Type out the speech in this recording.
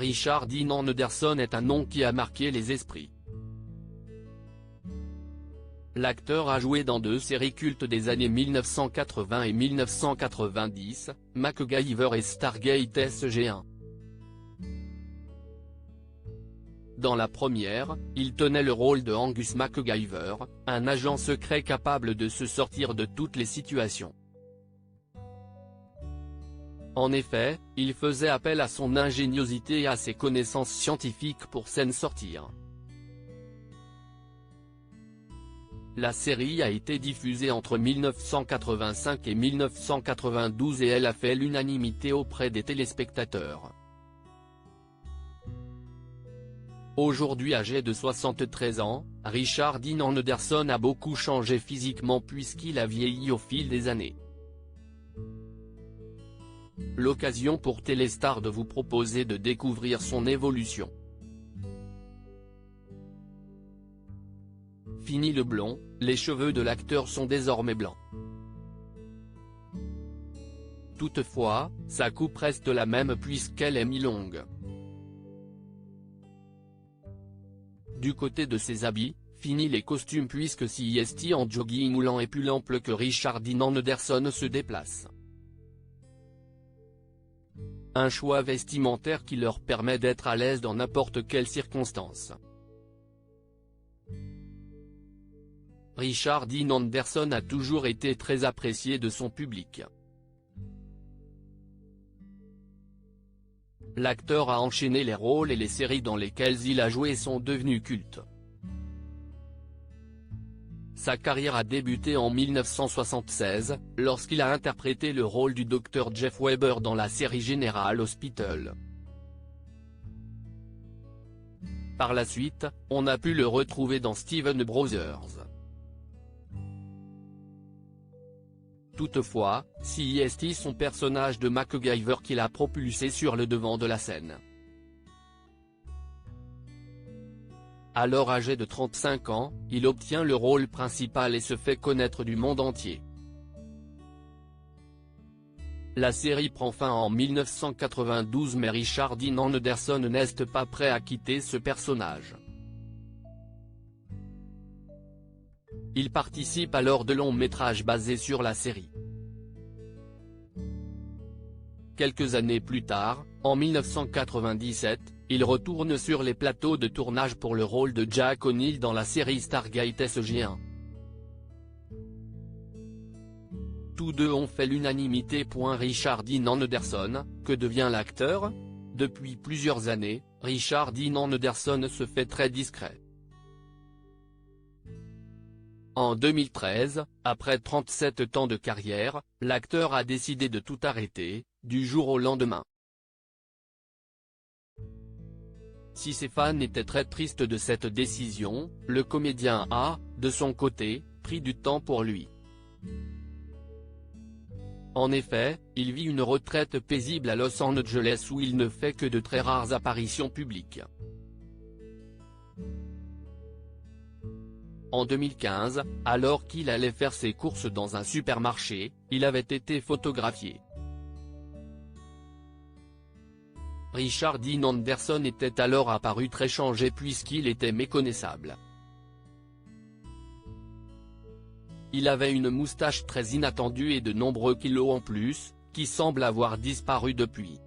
Richard Dean Anderson est un nom qui a marqué les esprits. L'acteur a joué dans deux séries cultes des années 1980 et 1990, MacGyver et Stargate SG-1. Dans la première, il tenait le rôle de Angus MacGyver, un agent secret capable de se sortir de toutes les situations. En effet, il faisait appel à son ingéniosité et à ses connaissances scientifiques pour s'en sortir. La série a été diffusée entre 1985 et 1992 et elle a fait l'unanimité auprès des téléspectateurs. Aujourd'hui âgé de 73 ans, Richard Dean Anderson a beaucoup changé physiquement puisqu'il a vieilli au fil des années. L'occasion pour Téléstar de vous proposer de découvrir son évolution. Fini le blond, les cheveux de l'acteur sont désormais blancs. Toutefois, sa coupe reste la même puisqu'elle est mi-longue. Du côté de ses habits, fini les costumes puisque si est en jogging moulant et plus ample que Richard Dean Anderson se déplace. Un choix vestimentaire qui leur permet d'être à l'aise dans n'importe quelle circonstance. Richard Dean Anderson a toujours été très apprécié de son public. L'acteur a enchaîné les rôles et les séries dans lesquelles il a joué sont devenus cultes. Sa carrière a débuté en 1976, lorsqu'il a interprété le rôle du Dr Jeff Weber dans la série General Hospital. Par la suite, on a pu le retrouver dans Steven Brothers. Toutefois, c'est son personnage de MacGyver qui l'a propulsé sur le devant de la scène. Alors âgé de 35 ans, il obtient le rôle principal et se fait connaître du monde entier. La série prend fin en 1992 mais Richard Dean Anderson n'est pas prêt à quitter ce personnage. Il participe alors de longs métrages basés sur la série. Quelques années plus tard, en 1997, il retourne sur les plateaux de tournage pour le rôle de Jack O'Neill dans la série Stargate SG-1. Tous deux ont fait l'unanimité. Richard Dean Anderson, que devient l'acteur ? Depuis plusieurs années, Richard Dean Anderson se fait très discret. En 2013, après 37 ans de carrière, l'acteur a décidé de tout arrêter, du jour au lendemain. Si ses fans étaient très tristes de cette décision, le comédien a, de son côté, pris du temps pour lui. En effet, il vit une retraite paisible à Los Angeles où il ne fait que de très rares apparitions publiques. En 2015, alors qu'il allait faire ses courses dans un supermarché, il avait été photographié. Richard Dean Anderson était alors apparu très changé puisqu'il était méconnaissable. Il avait une moustache très inattendue et de nombreux kilos en plus, qui semblent avoir disparu depuis.